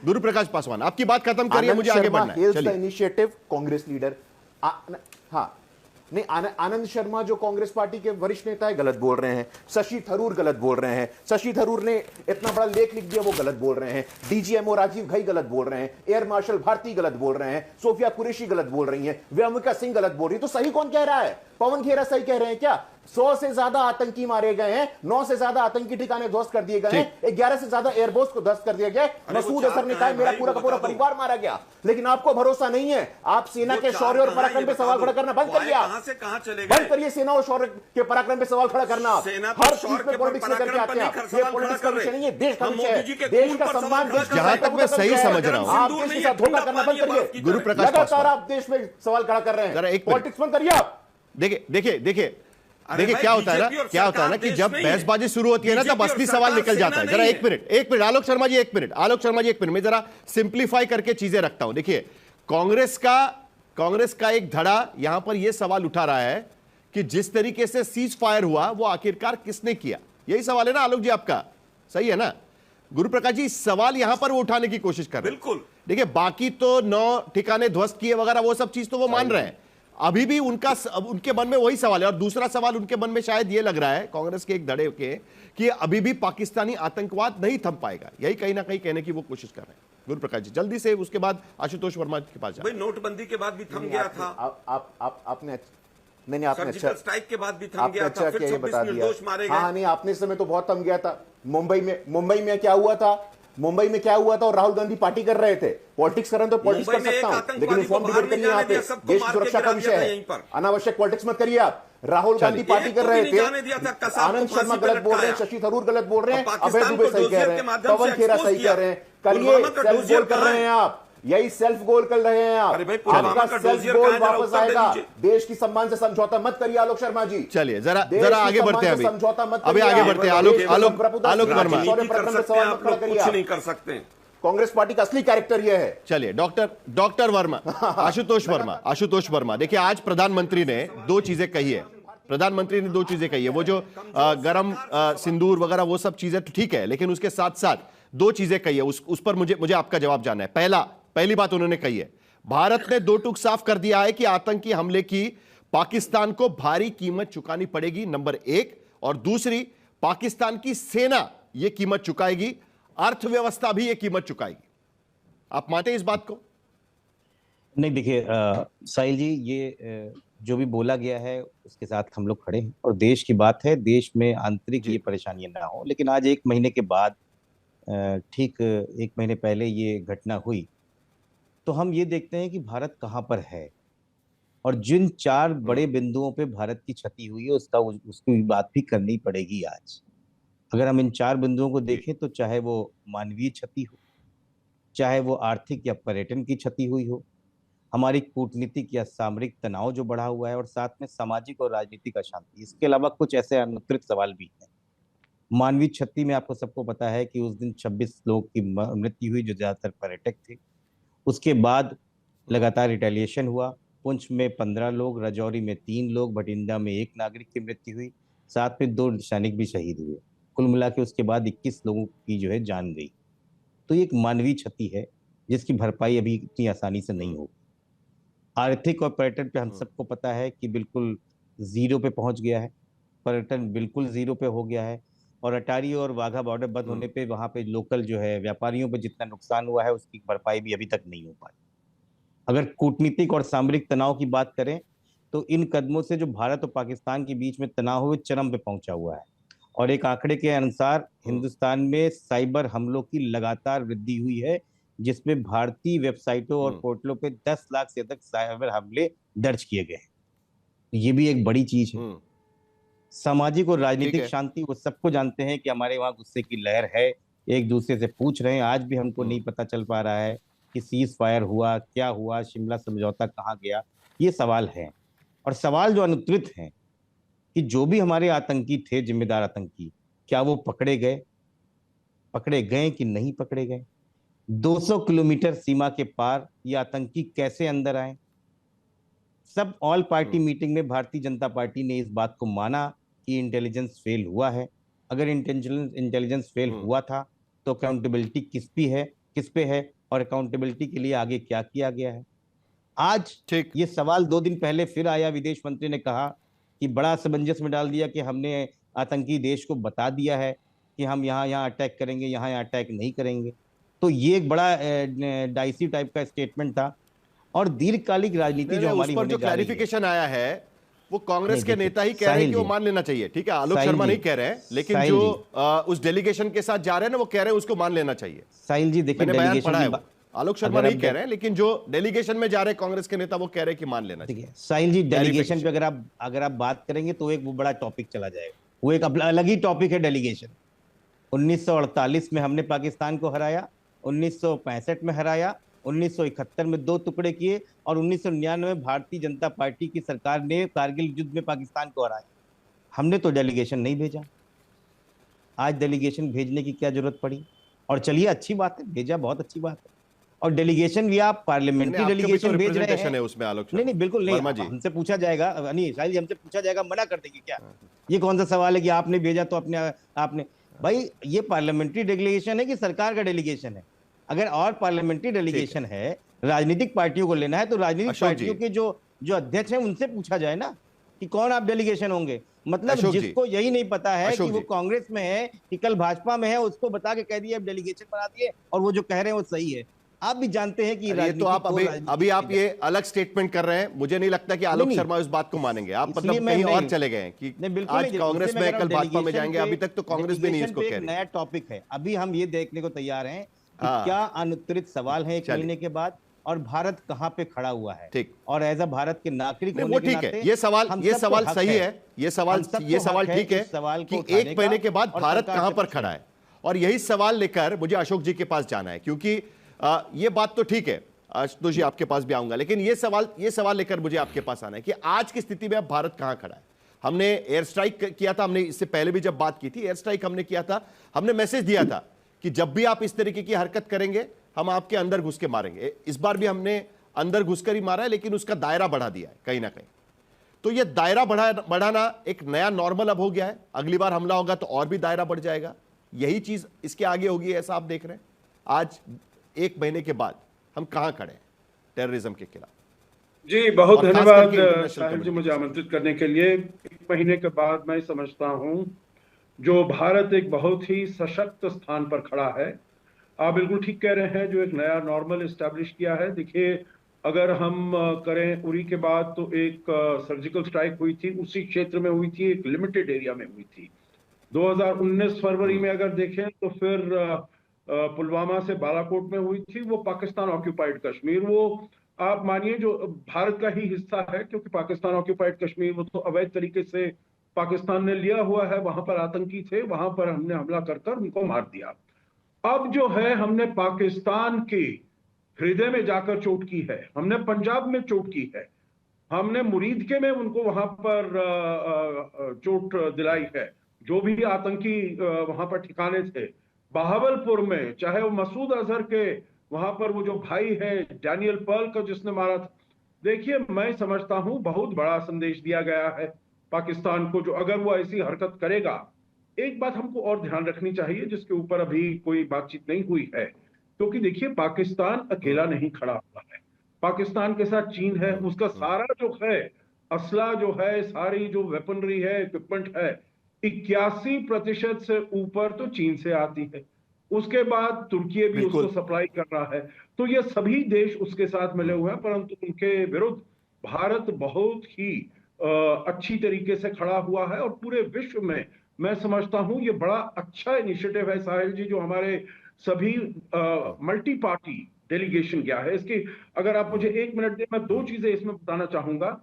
गुरु प्रकाश पासवान, आपकी बात खत्म करिए, मुझे आगे बढ़ना है। चलिए। इनिशिएटिव कांग्रेस लीडर, हाँ नहीं, आनंद शर्मा जो कांग्रेस पार्टी के वरिष्ठ नेता है, गलत बोल रहे हैं। शशि थरूर गलत बोल रहे हैं। शशि थरूर ने इतना बड़ा लेख लिख दिया, वो गलत बोल रहे हैं। डीजीएमओ राजीव घई गलत बोल रहे हैं। एयर मार्शल भारती गलत बोल रहे हैं। सोफिया कुरैशी गलत बोल रही हैं। व्योमिका सिंह गलत बोल रही है। तो सही कौन कह रहा है? पवन खेरा सही कह रहे हैं क्या? 100 से ज्यादा आतंकी मारे गए हैं, 9 से ज्यादा आतंकी ठिकाने ध्वस्त कर दिए गए हैं, 11 से ज्यादा एयरबोस को ध्वस्त कर दिया गया। मसूद अजहर ने कहा मेरा पूरा का पूरा परिवार मारा गया, लेकिन आपको भरोसा नहीं है। आप सेना के शौर्य और पराक्रम पे सवाल खड़ा करना बंद करिए। कहां से कहां चले बंद गए? करिए सेना और शौर्य के पराक्रम पे सवाल खड़ा करना। हर चीज पे पॉलिटिक्स करके आते हैं। ये पॉलिटिक्स का विषय नहीं है, देश का विषय है। देश का सम्मान, देश का जहां तक मैं सही समझ रहा हूं, आप देश के साथ धोखा करना बंद करिए। गुरु प्रकाश लगातार पासवान, आप देश में सवाल खड़ा कर रहे जरा हैं, एक मिनट। पॉलिटिक्स बंद करिए आप। देखिए भाई, क्या होता है ना, क्या होता है ना कि जब बहसबाजी शुरू होती है ना, तब असली सवाल निकल जाता है। जरा एक मिनट आलोक शर्मा जी, एक मिनट मैं जरा सिंप्लीफाई करके चीजें रखता हूं। देखिए, कांग्रेस का एक धड़ा यहां पर यह सवाल उठा रहा है कि जिस तरीके से सीज फायर हुआ, वो आखिरकार किसने किया? यही सवाल है ना आलोक जी आपका? सही है ना गुरु प्रकाश जी? सवाल यहां पर वो उठाने की कोशिश कर रहे हैं। बिल्कुल। देखिए, बाकी तो 9 ठिकाने ध्वस्त किए वगैरह, वो सब चीज तो वो मान रहे हैं। अभी भी उनके मन में वही सवाल है। और दूसरा सवाल उनके मन में शायद ये लग रहा है, कांग्रेस के एक धड़े के, कि अभी भी पाकिस्तानी आतंकवाद नहीं थम पाएगा। यही कहीं ना कहीं कहने की वो कोशिश कर रहे हैं। गुरु प्रकाश जी, जल्दी से उसके बाद आशुतोष वर्मा के पास भाई, नोटबंदी के बाद भी थम गया था। आपने नहीं, आपने अच्छा स्ट्राइक के बाद भी थम आपने गया अच्छा था। किया फिर ये 26 बता दिया। निर्दोष मारे हाँ गए। नहीं, आपने इस समय तो बहुत थम गया था। मुंबई में क्या हुआ था? मुंबई में क्या हुआ था? और राहुल गांधी पार्टी कर रहे थे। पॉलिटिक्स करना तो पॉलिटिक्स कर मुंबई में सकता एक हूं, आतंकवादी लेकिन को इन्फॉर्म बाहर डिबेट नहीं करिए। यहाँ जाने पे दिया, सबको देश मार की के सुरक्षा का गिरा दिया विषय था है। यहीं पर। अनावश्यक पॉलिटिक्स मत करिए आप। राहुल गांधी एक पार्टी को कर भी रहे नहीं थे। जाने दिया था, कसाब को आनंद फांसी शर्मा पे गलत बोल रहे हैं, लटकाया। शशि थरूर गलत बोल रहे हैं, और अभय पाकिस्तान दुबे को सही कह डोजियर रहे के हैं, माध्यम पवन से खेरा एक्सपोज सही किया। कह रहे हैं। करिए, पुलवामा का सेल्फ डोजियर गोल कर कहाँ रहे है? हैं आप। यही सेल्फ गोल कर रहे हैं आप। अरे भाई, पुलवामा आपका का सेल्फ डोजियर गोल कहाँ है? जरा वापस उत्तर दे आएगा। दीजिए। देश की सम्मान से समझौता मत करिए आलोक शर्मा जी। चलिए देश की जरा आगे सम्मान बढ़ते हैं। से समझौता मत अभी करिए आगे आप। बढ़ते हैं। देश आलोक की संप्रभुता आलोक से वर्मा, राजनीति कर कर सकते सकते हैं हैं आप आप लोग, लोग, करिए कुछ आप। नहीं कर सकते। कांग्रेस पार्टी का असली कैरेक्टर यह है। चलिए डॉक्टर वर्मा, आशुतोष वर्मा, देखिए आज प्रधानमंत्री ने 2 चीजें कही है। प्रधानमंत्री ने 2 चीजें कही है। वो जो गरम सिंदूर वगैरह वो सब चीजें तो ठीक है, लेकिन उसके साथ साथ 2 चीजें कही है। उस पर मुझे आपका जवाब जानना है। पहली बात उन्होंने कही है, भारत ने 2 टूक साफ कर दिया है कि आतंकी हमले की पाकिस्तान को भारी कीमत चुकानी पड़ेगी, नंबर 1। और दूसरी, पाकिस्तान की सेना यह कीमत चुकाएगी, अर्थव्यवस्था भी यह कीमत चुकाएगी। आप मानते हैं इस बात को? नहीं, देखिए साहिल जी, ये जो भी बोला गया है उसके साथ हम लोग खड़े हैं। और देश की बात है, देश में आंतरिक ये परेशानियां ना हो। लेकिन आज 1 महीने के बाद, ठीक 1 महीने पहले ये घटना हुई, तो हम ये देखते हैं कि भारत कहाँ पर है और जिन 4 बड़े बिंदुओं पे भारत की क्षति हुई है उसकी बात भी करनी पड़ेगी आज। अगर हम इन 4 बिंदुओं को देखें तो चाहे वो मानवीय क्षति हो, चाहे वो आर्थिक या पर्यटन की क्षति हुई हो, हमारी कूटनीतिक या सामरिक तनाव जो बढ़ा हुआ है, और साथ में सामाजिक और राजनीतिक अशांति। इसके अलावा कुछ ऐसे अनुत्तरित सवाल भी हैं। मानवीय क्षति में आपको सबको पता है कि उस दिन 26 लोगों की मृत्यु हुई, जो ज्यादातर पर्यटक थे। उसके बाद लगातार रिटेलिएशन हुआ। पुंछ में 15 लोग, राजौरी में 3 लोग, भटिंडा में 1 नागरिक की मृत्यु हुई, साथ में 2 सैनिक भी शहीद हुए। कुल मिला के उसके बाद 21 लोगों की जो है जान गई। तो ये एक मानवीय क्षति है जिसकी भरपाई अभी इतनी आसानी से नहीं होगी। आर्थिक और पर्यटन पे हम सबको पता है कि बिल्कुल जीरो पे पहुंच गया है, पर्यटन बिल्कुल जीरो पे हो गया है। और अटारी और वाघा बॉर्डर बंद होने पे वहां पे लोकल जो है व्यापारियों पे जितना नुकसान हुआ है उसकी भरपाई भी अभी तक नहीं हो पाई। अगर कूटनीतिक और सामरिक तनाव की बात करें तो इन कदमों से जो भारत और पाकिस्तान के बीच में तनाव है चरम पे पहुंचा हुआ है। और एक आंकड़े के अनुसार हिंदुस्तान में साइबर हमलों की लगातार वृद्धि हुई है, जिसमें भारतीय वेबसाइटों और पोर्टलों पे 10 लाख से अधिक साइबर हमले दर्ज किए गए हैं। ये भी एक बड़ी चीज है। सामाजिक और राजनीतिक शांति वो सबको जानते हैं कि हमारे वहां गुस्से की लहर है, एक दूसरे से पूछ रहे हैं। आज भी हमको नहीं पता चल पा रहा है कि सीज फायर हुआ, क्या हुआ, शिमला समझौता कहाँ गया, ये सवाल है। और सवाल जो अनुत्तरित हैं कि जो भी हमारे आतंकी थे, जिम्मेदार आतंकी, क्या वो पकड़े गए कि नहीं पकड़े गए? 200 किलोमीटर सीमा के पार ये आतंकी कैसे अंदर आए? सब ऑल पार्टी मीटिंग में भारतीय जनता पार्टी ने इस बात को माना कि इंटेलिजेंस फेल हुआ है। अगर इंटेलिजेंस फेल हुआ था तो अकाउंटेबिलिटी किस पे है और अकाउंटेबिलिटी के लिए आगे क्या किया गया है? आज ये सवाल 2 दिन पहले फिर आया, विदेश मंत्री ने कहा कि बड़ा असमंजस में डाल दिया कि हमने आतंकी देश को बता दिया है कि हम यहाँ अटैक करेंगे, यहाँ अटैक नहीं करेंगे। तो ये एक बड़ा डाइसी टाइप का स्टेटमेंट था। और दीर्घकालिक राजनीति जो हमारी होने जा रही है, क्लैरिफिकेशन आया है वो कांग्रेस के नेता ही कह रहे हैं कि वो मान लेना चाहिए। ठीक है, आलोक शर्मा नहीं कह रहे हैं, लेकिन जो उस डेलीगेशन के साथ जा रहे हैं ना वो कह रहे हैं उसको मान लेना चाहिए। साहिल जी देखिए, बयान पढ़ा है, आलोक शर्मा नहीं कह रहे हैं, लेकिन जो डेलीगेशन में जा रहे हैं कांग्रेस के नेता वो कह रहे हैं कि मान लेना चाहिए। साहिल जी, डेलीगेशन पे अगर आप बात करेंगे तो एक वो बड़ा टॉपिक चला जाएगा, वो एक अलग ही टॉपिक है डेलीगेशन। 1948 में हमने पाकिस्तान को हराया, 1965 में हराया, 1971 में 2 टुकड़े किए और 1999 में भारतीय जनता पार्टी की सरकार ने कारगिल युद्ध में पाकिस्तान को हराया। हमने तो डेलीगेशन नहीं भेजा। आज डेलीगेशन भेजने की क्या जरूरत पड़ी? और चलिए, अच्छी बात है, भेजा, बहुत अच्छी बात है। और डेलीगेशन भी आप पार्लियामेंट्री डेलीगेशन भेज रहे हैं। उसमें आलोक नहीं, बिल्कुल नहीं, हमसे पूछा जाएगा, नहीं साहिल जी, हमसे पूछा जाएगा, मना कर देंगे क्या? ये कौन सा सवाल है कि आपने भेजा तो आपने भाई, ये पार्लियामेंट्री डेलीगेशन है कि सरकार का डेलीगेशन है? अगर और पार्लियामेंट्री डेलीगेशन है, राजनीतिक पार्टियों को लेना है तो राजनीतिक पार्टियों के जो अध्यक्ष हैं उनसे पूछा जाए ना कि कौन आप डेलीगेशन होंगे। मतलब जिसको यही नहीं पता है कि वो कांग्रेस में है कि कल भाजपा में है, उसको बता के कह दिए अब डेलीगेशन बना दिए और वो जो कह रहे हैं वो सही है। आप भी जानते हैं कि ये तो आप अभी आप ये अलग स्टेटमेंट कर रहे हैं। मुझे नहीं लगता कि आलोक शर्मा इस बात को मानेंगे। आप मतलब कहीं और चले गए कि आज कांग्रेस में, कल भाजपा में जाएंगे। अभी तक तो कांग्रेस भी नहीं इसको कह रही। नया टॉपिक है, अभी हम ये देखने को तैयार हैं कि क्या अनुत्तरित सवाल है 1 महीने के बाद, और भारत कहां पे खड़ा हुआ है। ठीक, और एज अ भारत के नागरिक होने के नाते ये सवाल सही है, ये सवाल ठीक है कि 1 महीने के बाद भारत कहां पर खड़ा है। और यही सवाल लेकर मुझे अशोक जी के पास जाना है, क्योंकि ये बात तो ठीक है, आशुतोष जी आपके पास भी आऊंगा, लेकिन ये सवाल लेकर मुझे आपके पास आना है कि आज की स्थिति में अब भारत कहां खड़ा है। हमने एयर स्ट्राइक किया था, हमने इससे पहले भी जब बात की थी, एयर स्ट्राइक हमने किया था, हमने मैसेज दिया था कि जब भी आप इस तरीके की हरकत करेंगे हम आपके अंदर घुस के मारेंगे। इस बार भी हमने अंदर घुसकर ही मारा है, लेकिन उसका दायरा बढ़ा दिया है कहीं ना कहीं। तो ये दायरा बढ़ाना एक नया नॉर्मल अब हो गया है। अगली बार हमला होगा तो और भी दायरा बढ़ जाएगा। यही चीज इसके आगे होगी, ऐसा आप देख रहे हैं। आज 1 महीने के बाद हम कहां खड़े हैं टेररिज्म के खिलाफ? जी बहुत धन्यवाद साहिल जी मुझे आमंत्रित करने के लिए। 1 महीने के बाद मैं समझता हूं जो भारत एक बहुत ही सशक्त स्थान पर खड़ा है। आप बिल्कुल ठीक कह रहे हैं, जो एक नया नॉर्मल एस्टैब्लिश किया है। देखिए, अगर हम करें उरी के बाद तो एक सर्जिकल स्ट्राइक हुई थी, उसी क्षेत्र में हुई थी, एक लिमिटेड एरिया में हुई थी। 2019 फरवरी में अगर देखें तो फिर पुलवामा से बालाकोट में हुई थी, वो पाकिस्तान ऑक्यूपाइड कश्मीर, वो आप मानिए जो भारत का ही हिस्सा है, क्योंकि पाकिस्तान ऑक्यूपाइड कश्मीर वो तो अवैध तरीके से पाकिस्तान ने लिया हुआ है। वहां पर आतंकी थे, वहां पर हमने हमला कर उनको मार दिया। अब जो है हमने पाकिस्तान के हृदय में जाकर चोट की है, हमने पंजाब में चोट की है, हमने मुरीदके में उनको वहां पर चोट दिलाई है, जो भी आतंकी वहां पर ठिकाने थे। बहावलपुर में चाहे वो मसूद अजहर के वहां पर वो जो भाई है डैनियल पर्ल को जिसने मारा था। देखिए, मैं समझता हूं बहुत बड़ा संदेश दिया गया है पाकिस्तान को, जो अगर वो ऐसी हरकत करेगा एक बात हमको और ध्यान रखनी चाहिए जिसके ऊपर अभी कोई बातचीत नहीं हुई है, क्योंकि देखिए पाकिस्तान अकेला नहीं खड़ा हुआ है। पाकिस्तान के साथ चीन है, उसका सारा जो है असला जो है, सारी जो वेपनरी है, इक्विपमेंट है, 81% से ऊपर तो चीन से आती है। उसके बाद तुर्की भी उसको सप्लाई कर रहा है। तो ये सभी देश उसके साथ मिले हुए हैं, परंतु उनके विरुद्ध भारत बहुत ही अच्छी तरीके से खड़ा हुआ है। और पूरे विश्व में मैं समझता हूं ये बड़ा अच्छा इनिशिएटिव है साहिल जी, जो हमारे सभी मल्टी पार्टी डेलीगेशन गया है। इसकी अगर आप मुझे 1 मिनट दें, मैं 2 चीजें इसमें बताना चाहूंगा।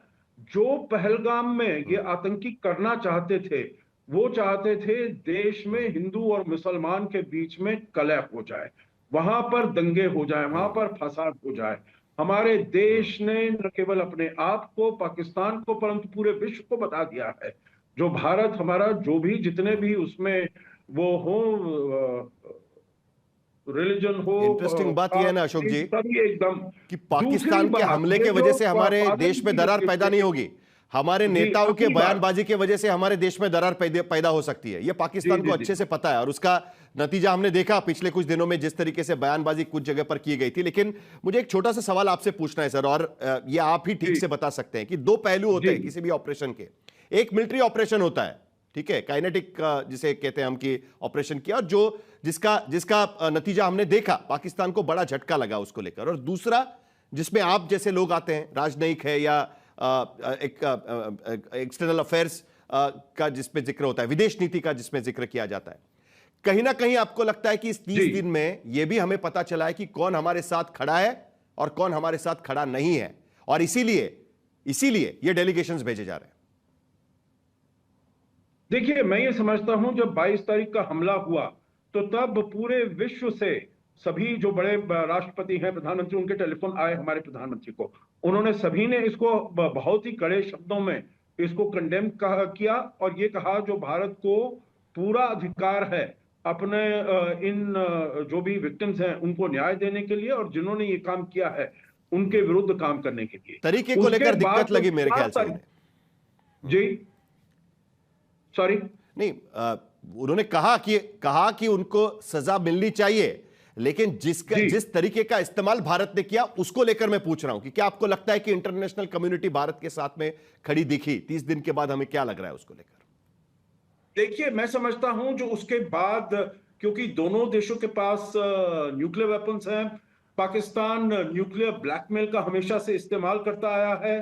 जो पहलगाम में ये आतंकी करना चाहते थे, वो चाहते थे देश में हिंदू और मुसलमान के बीच में कलह हो जाए, वहां पर दंगे हो जाए, वहां पर फसाद हो जाए। हमारे देश ने न केवल अपने आप को, पाकिस्तान को, परंतु पूरे विश्व को बता दिया है, जो भारत हमारा, जो भी जितने भी उसमें वो हो, रिलीजन हो, इंटरेस्टिंग बात यह है ना अशोक जी सभी एकदम कि पाकिस्तान के हमले के वजह से हमारे देश में दरार पैदा नहीं होगी, हमारे नेताओं के बयानबाजी की वजह से हमारे देश में दरार पैदा हो सकती है। यह पाकिस्तान को अच्छे से पता है और उसका नतीजा हमने देखा पिछले कुछ दिनों में, जिस तरीके से बयानबाजी कुछ जगह पर की गई थी। लेकिन मुझे एक छोटा सा सवाल आपसे पूछना है सर, और ये आप ही ठीक से बता सकते हैं कि 2 पहलू होते हैं किसी भी ऑपरेशन के। एक मिलिट्री ऑपरेशन होता है, ठीक है, काइनेटिक जिसे कहते हैं हम, कि ऑपरेशन किया, और जिसका नतीजा हमने देखा, पाकिस्तान को बड़ा झटका लगा उसको लेकर। और दूसरा जिसमें आप जैसे लोग आते हैं, राजनयिक है या एक्सटर्नल अफेयर्स का जिसमें जिक्र होता है, विदेश नीति का जिसमें जिक्र किया जाता है। कहीं ना कहीं आपको लगता है कि इस 30 दिन में यह भी हमें पता चला है कि कौन हमारे साथ खड़ा है और कौन हमारे साथ खड़ा नहीं है, और इसीलिए ये डेलीगेशंस भेजे जा रहे हैं। देखिए, मैं ये समझता हूं जब 22 तारीख का हमला हुआ तो तब पूरे विश्व से सभी जो बड़े राष्ट्रपति हैं, प्रधानमंत्री, उनके टेलीफोन आए हमारे प्रधानमंत्री को। उन्होंने सभी ने इसको बहुत ही कड़े शब्दों में इसको कंडेम किया और ये कहा जो भारत को पूरा अधिकार है अपने इन जो भी विक्टिम्स हैं उनको न्याय देने के लिए, और जिन्होंने ये काम किया है उनके विरुद्ध काम करने के लिए। तरीके को लेकर दिक्कत लगी मेरे ख्याल से। जी सॉरी नहीं, उन्होंने कहा कि उनको सजा मिलनी चाहिए, लेकिन जिस तरीके का इस्तेमाल भारत ने किया उसको लेकर मैं पूछ रहा हूं कि क्या आपको लगता है कि इंटरनेशनल कम्युनिटी भारत के साथ में खड़ी दिखी 30 दिन के बाद? हमें क्या लग रहा है उसको लेकर? देखिए, मैं समझता हूं जो उसके बाद, क्योंकि दोनों देशों के पास न्यूक्लियर वेपन्स हैं, पाकिस्तान न्यूक्लियर ब्लैकमेल का हमेशा से इस्तेमाल करता आया है।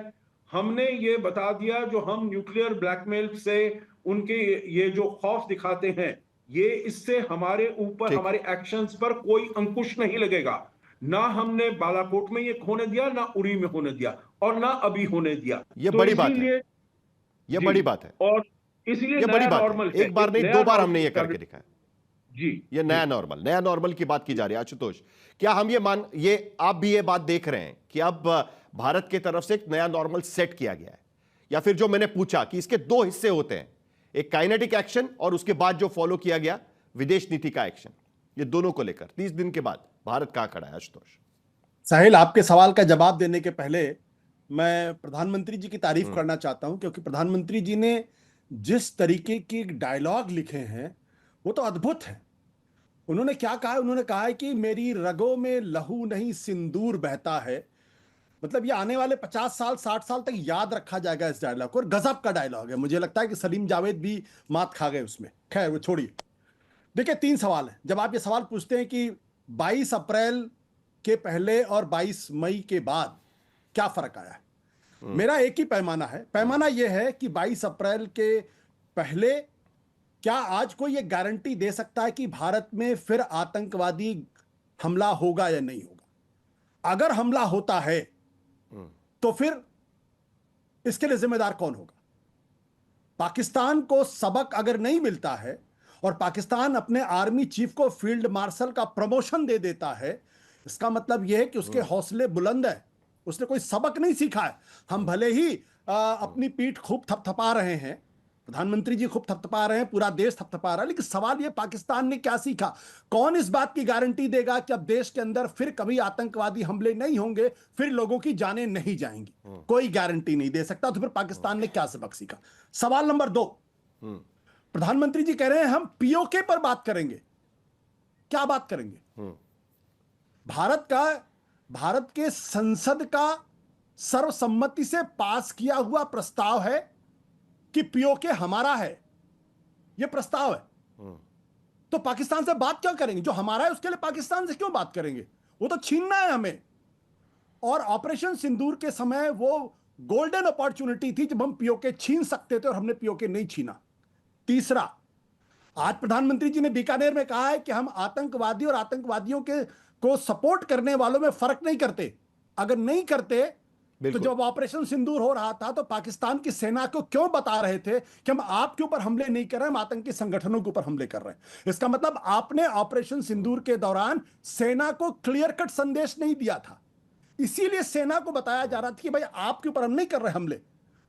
हमने ये बता दिया जो हम न्यूक्लियर ब्लैकमेल से उनके ये जो खौफ दिखाते हैं, ये इससे हमारे ऊपर, हमारे एक्शंस पर कोई अंकुश नहीं लगेगा। ना हमने बालाकोट में ये होने दिया, ना उरी में होने दिया, और ना अभी होने दिया। ये बड़ी बात है, ये बड़ी बात है, और इसलिए बड़ी बात है। एक बार नहीं, 2 बार हमने ये करके दिखाया जी। ये नया नॉर्मल की बात की जा रही है। आशुतोष, क्या हम आप भी ये बात देख रहे हैं कि अब भारत की तरफ से एक नया नॉर्मल सेट किया गया है, या फिर जो मैंने पूछा कि इसके 2 हिस्से होते हैं, एक काइनेटिक एक्शन और उसके बाद जो फॉलो किया गया विदेश नीति का एक्शन, ये दोनों को लेकर 30 दिन के बाद भारत कहां खड़ा है? आशुतोष साहिल, आपके सवाल का जवाब देने के पहले मैं प्रधानमंत्री जी की तारीफ करना चाहता हूं, क्योंकि प्रधानमंत्री जी ने जिस तरीके की डायलॉग लिखे हैं वो तो अद्भुत है। उन्होंने क्या कहा? उन्होंने कहा है कि मेरी रगों में लहू नहीं सिंदूर बहता है। मतलब ये आने वाले 50 साल 60 साल तक याद रखा जाएगा इस डायलॉग को, और गजब का डायलॉग है। मुझे लगता है कि सलीम जावेद भी मात खा गए उसमें। खैर वो छोड़िए। देखिए, 3 सवाल है। जब आप ये सवाल पूछते हैं कि 22 अप्रैल के पहले और 22 मई के बाद क्या फर्क आया है, मेरा एक ही पैमाना है। पैमाना यह है कि 22 अप्रैल के पहले क्या आज कोई ये गारंटी दे सकता है कि भारत में फिर आतंकवादी हमला होगा या नहीं होगा? अगर हमला होता है तो फिर इसके लिए जिम्मेदार कौन होगा? पाकिस्तान को सबक अगर नहीं मिलता है और पाकिस्तान अपने आर्मी चीफ को फील्ड मार्शल का प्रमोशन दे देता है, इसका मतलब यह है कि उसके हौसले बुलंद है, उसने कोई सबक नहीं सीखा है। हम भले ही अपनी पीठ खूब थपथपा रहे हैं, प्रधानमंत्री जी खूब थपथपा रहे हैं, पूरा देश थपथपा रहा है, लेकिन सवाल यह पाकिस्तान ने क्या सीखा? कौन इस बात की गारंटी देगा कि अब देश के अंदर फिर कभी आतंकवादी हमले नहीं होंगे, फिर लोगों की जानें नहीं जाएंगी? कोई गारंटी नहीं दे सकता। तो फिर पाकिस्तान ने क्या सबक सीखा? सवाल नंबर 2, प्रधानमंत्री जी कह रहे हैं हम पीओके पर बात करेंगे। क्या बात करेंगे? भारत के संसद का सर्वसम्मति से पास किया हुआ प्रस्ताव है कि पीओके हमारा है, यह प्रस्ताव है। तो पाकिस्तान से बात क्यों करेंगे? जो हमारा है उसके लिए पाकिस्तान से क्यों बात करेंगे? वो तो छीनना है हमें। और ऑपरेशन सिंदूर के समय वो गोल्डन अपॉर्चुनिटी थी जब हम पीओके छीन सकते थे और हमने पीओके नहीं छीना। तीसरा, आज प्रधानमंत्री जी ने बीकानेर में कहा है कि हम आतंकवादी और आतंकवादियों को सपोर्ट करने वालों में फर्क नहीं करते। अगर नहीं करते तो जब ऑपरेशन सिंदूर हो रहा था तो पाकिस्तान की सेना को क्यों बता रहे थे कि हम आपके ऊपर हमले नहीं कर रहे, हम आतंकी संगठनों के ऊपर हमले कर रहे हैं? इसका मतलब आपने ऑपरेशन सिंदूर के दौरान सेना को क्लियर कट संदेश नहीं दिया था। इसीलिए सेना को बताया जा रहा था कि भाई आपके ऊपर हम नहीं कर रहे हमले।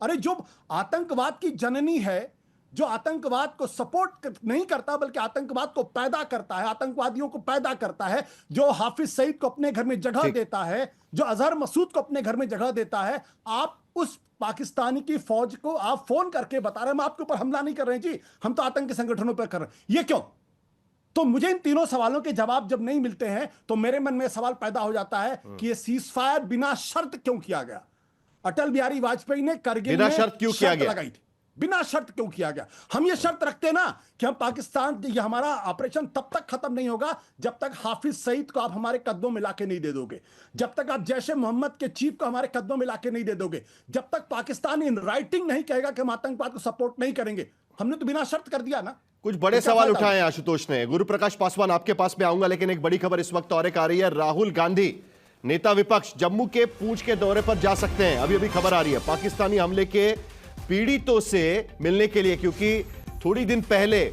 अरे जो आतंकवाद की जननी है, जो आतंकवाद को सपोर्ट नहीं करता बल्कि आतंकवाद को पैदा करता है, आतंकवादियों को पैदा करता है, जो हाफिज सईद को अपने घर में जगह देता है, जो अजहर मसूद को अपने घर में जगह देता है, आप उस पाकिस्तानी की फौज को आप फोन करके बता रहे हैं हम आपके ऊपर हमला नहीं कर रहे हैं जी, हम तो आतंकी संगठनों पर कर रहे हैं। ये क्यों? तो मुझे इन तीनों सवालों के जवाब जब नहीं मिलते हैं तो मेरे मन में सवाल पैदा हो जाता है कि ये सीजफायर बिना शर्त क्यों किया गया? अटल बिहारी वाजपेयी ने करगिल में शर्त क्यों किया गया? लगाई थी, बिना शर्त क्यों किया गया? हम ये शर्त रखते ना कि हम पाकिस्तान, ये हमारा ऑपरेशन तब तक खत्म नहीं होगा जब तक हाफिज सईद को आप हमारे कदमों में लाके नहीं दे दोगे, जब तक आप जैश ए मोहम्मद के चीफ को हमारे कदमों में लाके नहीं दे दोगे, जब तक पाकिस्तान इन राइटिंग नहीं कहेगा कि हम आतंकवाद को सपोर्ट नहीं करेंगे। हमने तो बिना शर्त कर दिया ना। कुछ बड़े सवाल उठाए हैं आशुतोष ने। गुरु प्रकाश पासवान, आपके पास में आऊंगा, लेकिन एक बड़ी खबर इस वक्त और एक आ रही है। राहुल गांधी, नेता विपक्ष, जम्मू के पूंछ के दौरे पर जा सकते हैं। अभी अभी खबर आ रही है पाकिस्तानी हमले के पीड़ितों से मिलने के लिए, क्योंकि थोड़ी दिन पहले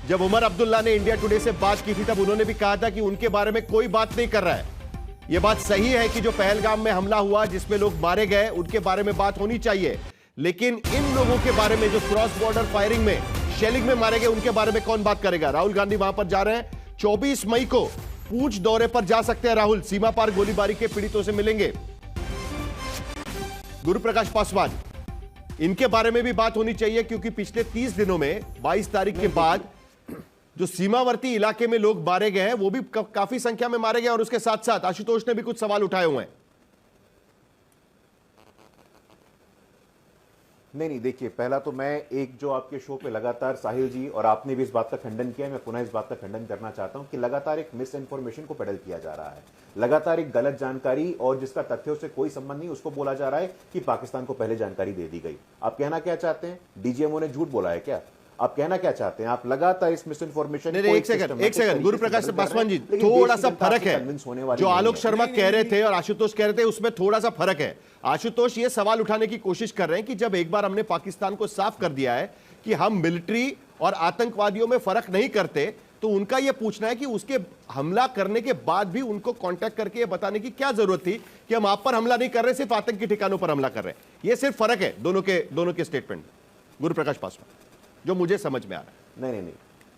जब उमर अब्दुल्ला ने इंडिया टुडे से बात की थी तब उन्होंने भी कहा था कि उनके बारे में कोई बात नहीं कर रहा है। यह बात सही है कि जो पहलगाम में हमला हुआ जिसमें लोग मारे गए उनके बारे में बात होनी चाहिए, लेकिन इन लोगों के बारे में जो क्रॉस बॉर्डर फायरिंग में, शेलिंग में मारे गए, उनके बारे में कौन बात करेगा? राहुल गांधी वहां पर जा रहे हैं। 24 मई को पूंछ दौरे पर जा सकते हैं राहुल, सीमा पार गोलीबारी के पीड़ितों से मिलेंगे। गुरु प्रकाश पासवान, इनके बारे में भी बात होनी चाहिए क्योंकि पिछले 30 दिनों में 22 तारीख के बाद जो सीमावर्ती इलाके में लोग मारे गए हैं वो भी काफी संख्या में मारे गए। और उसके साथ साथ आशुतोष ने भी कुछ सवाल उठाए हुए हैं। नहीं, देखिए, पहला तो मैं एक जो आपके शो पे लगातार साहिल जी और आपने भी इस बात का खंडन किया, मैं पुनः इस बात का खंडन करना चाहता हूं कि लगातार एक मिस इन्फॉर्मेशन को पेडल किया जा रहा है, लगातार एक गलत जानकारी और जिसका तथ्यों से कोई संबंध नहीं उसको बोला जा रहा है कि पाकिस्तान को पहले जानकारी दे दी गई। आप कहना क्या चाहते हैं? डीजीएमओ ने झूठ बोला है क्या? आप कहना क्या चाहते हैं? आप लगातार इस मिस इन्फॉर्मेशन। एक सेकंड गुरु प्रकाश पासवान जी, थोड़ा सा फर्क है। जो आलोक शर्मा कह रहे थे और आशुतोष कह रहे थे उसमें थोड़ा सा फर्क है। आशुतोष ये सवाल उठाने की कोशिश कर रहे हैं कि जब एक बार हमने पाकिस्तान को साफ कर दिया है कि हम मिलिट्री और आतंकवादियों में फर्क नहीं करते, तो उनका यह पूछना है कि उसके हमला करने के बाद भी उनको कांटेक्ट करके यह बताने की क्या जरूरत थी कि हम आप पर हमला नहीं कर रहे, सिर्फ आतंकी ठिकानों पर हमला कर रहे हैं। यह सिर्फ फर्क है दोनों के स्टेटमेंट। गुरु प्रकाश पासवान, जो मुझे समझ में आ रहा है।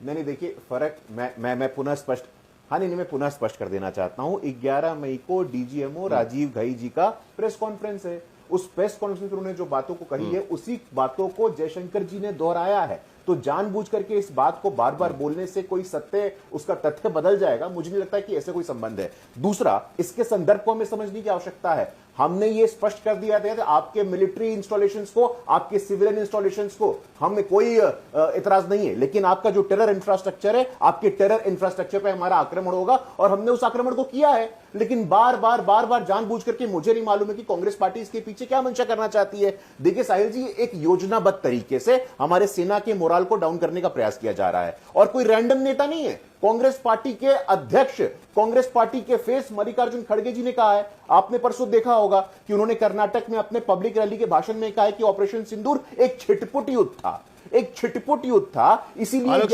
नहीं, देखिए फर्क मैं पुनः स्पष्ट, मैं पुनः स्पष्ट कर देना चाहता हूं। 11 मई को डीजीएमओ राजीव घई जी का प्रेस कॉन्फ्रेंस है। उस प्रेस कॉन्फ्रेंस में उन्होंने जो बातों को कही है उसी बातों को जयशंकर जी ने दोहराया है। तो जानबूझ करके इस बात को बार बार बोलने से कोई सत्य, उसका तथ्य बदल जाएगा, मुझे नहीं लगता कि ऐसे कोई संबंध है। दूसरा, इसके संदर्भ को हमें समझने की आवश्यकता है। हमने ये स्पष्ट कर दिया था आपके मिलिट्री इंस्टॉलेशंस को, आपके सिविलियन इंस्टॉलेशंस को हमें कोई इतराज नहीं है, लेकिन आपका जो टेरर इंफ्रास्ट्रक्चर है, आपके टेरर इंफ्रास्ट्रक्चर पे हमारा आक्रमण होगा और हमने उस आक्रमण को किया है। लेकिन बार बार जानबूझ करके, मुझे नहीं मालूम है कि कांग्रेस पार्टी इसके पीछे क्या मंशा करना चाहती है। देखिए साहिल जी, एक योजनाबद्ध तरीके से हमारे सेना के मोराल को डाउन करने का प्रयास किया जा रहा है और कोई रैंडम नेता नहीं है। कांग्रेस पार्टी के अध्यक्ष, कांग्रेस पार्टी के फेस मल्लिकार्जुन खड़गे जी ने कहा है, आपने परसों देखा होगा कि उन्होंने कर्नाटक में अपने पब्लिक रैली के भाषण में कहा है कि ऑपरेशन सिंदूर एक छिटपुट युद्ध था, एक छिटपुट युद्ध था, इसीलिए एक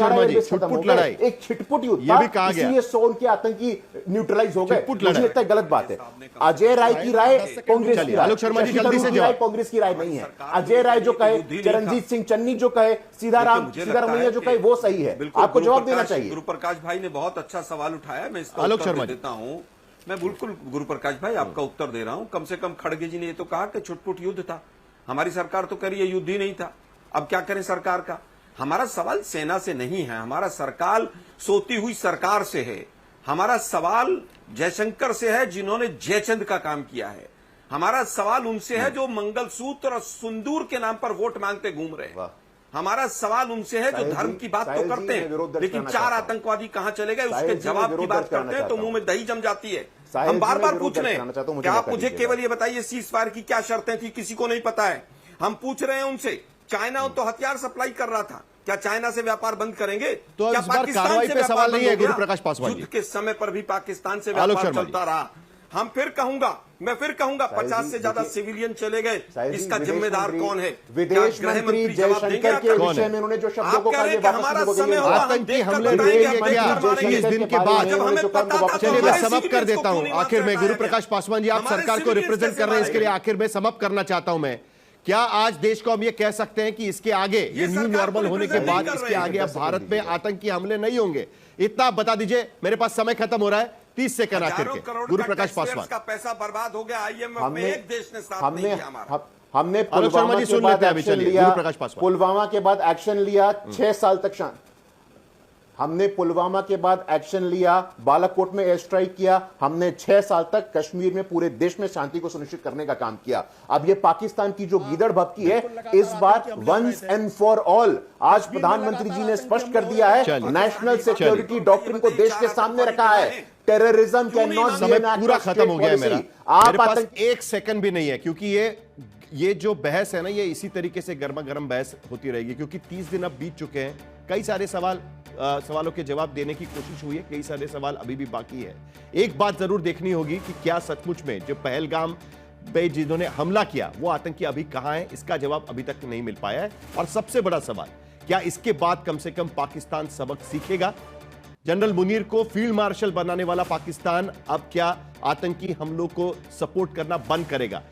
छिटपुट युद्ध था, इसीलिए 100 उनके आतंकी न्यूट्रलाइज हो गए। मुझे लगता है गलत बात है। अजय राय की राय कांग्रेस की राय, कांग्रेस की राय नहीं है। अजय राय जो कहे, चरणजीत सिंह चन्नी जो कहे, सीतारामैया जो कहे, वो सही है। आपको जवाब देना चाहिए। गुरु प्रकाश भाई ने बहुत अच्छा सवाल उठाया, मैं इसका उत्तर देता हूं। मैं बिल्कुल गुरु प्रकाश भाई आपका उत्तर दे रहा हूं। कम से कम खड़गे जी ने ये तो कहा कि छुटपुट युद्ध था, हमारी सरकार तो कह रही है युद्ध ही नहीं था। अब क्या करें सरकार का? हमारा सवाल सेना से नहीं है, हमारा सरकार सोती हुई सरकार से है। हमारा सवाल जयशंकर से है जिन्होंने जयचंद का काम किया है। हमारा सवाल उनसे है जो मंगलसूत्र और सिंदूर के नाम पर वोट मांगते घूम रहे हैं। हमारा सवाल उनसे है जो धर्म की बात तो करते हैं, लेकिन 4 आतंकवादी कहां चले गए उसके जवाब की बात करते हैं तो मुंह में दही जम जाती है। हम बार बार पूछ रहे हैं, क्या आप मुझे केवल ये बताइए सीज फायर की क्या शर्तें थी, किसी को नहीं पता है। हम पूछ रहे हैं उनसे, चाइना तो हथियार सप्लाई कर रहा था, क्या चाइना से व्यापार बंद करेंगे? तो क्या इस बार कार्रवाई पे सवाल नहीं है गुरुप्रकाश पासवान जी। युद्ध के समय पर भी पाकिस्तान से व्यापार चलता रहा। मैं फिर कहूंगा 50 से ज्यादा सिविलियन चले गए, इसका जिम्मेदार कौन है? विदेश मंत्री जयशंकर के विषय में उन्होंने जो शब्दों को कहा, हमारा समय होगा, आतंकी हमले क्या 30 दिन के बाद, चलिए मैं समाप्त कर देता हूं। आखिर में गुरुप्रकाश पासवान जी, आप सरकार को रिप्रेजेंट कर रहे हैं, इसके लिए आखिर में समाप्त करना चाहता हूं मैं। क्या आज देश को हम ये कह सकते हैं कि इसके आगे, ये न्यू नॉर्मल होने के बाद इसके आगे अब भारत में आतंकी हमले नहीं होंगे? इतना बता दीजिए, मेरे पास समय खत्म हो रहा है, 30 सेकंड आखिर के। गुरुप्रकाश पासवान का पैसा बर्बाद हो गया, IMF में एक देश ने साथ नहीं दिया हमारा। हमने पुलवामा के बाद एक्शन लिया, पुलवामा के बाद एक्शन लिया, 6 साल तक शांत। हमने पुलवामा के बाद एक्शन लिया, बालाकोट में एयर स्ट्राइक किया, हमने 6 साल तक कश्मीर में पूरे देश में शांति को सुनिश्चित करने का काम किया। अब ये पाकिस्तान की जो गीदड़ भपकी है, इस बार वंस एंड फॉर ऑल आज प्रधानमंत्री जी ने स्पष्ट कर दिया है, नेशनल सिक्योरिटी डॉक्ट्रिन को देश के सामने रखा है। Terrorism can not be an act पूरा ऑफ खत्म हो गया है मेरा, आप मेरे पास 1 सेकंड भी नहीं है, क्योंकि ये जो बहस है ना, ये इसी तरीके से गर्मा गर्म बहस होती रहेगी, क्योंकि 30 दिन अब बीत चुके हैं। कई सारे सवालों के जवाब देने की कोशिश हुई है, कई सारे सवाल अभी भी बाकी है। एक बात जरूर देखनी होगी कि क्या सचमुच में जो पहलगाम पे जिन्होंने हमला किया वो आतंकी अभी कहां है, इसका जवाब अभी तक नहीं मिल पाया है। और सबसे बड़ा सवाल, क्या इसके बाद कम से कम पाकिस्तान सबक सीखेगा? जनरल मुनीर को फील्ड मार्शल बनाने वाला पाकिस्तान अब क्या आतंकी हमलों को सपोर्ट करना बंद करेगा?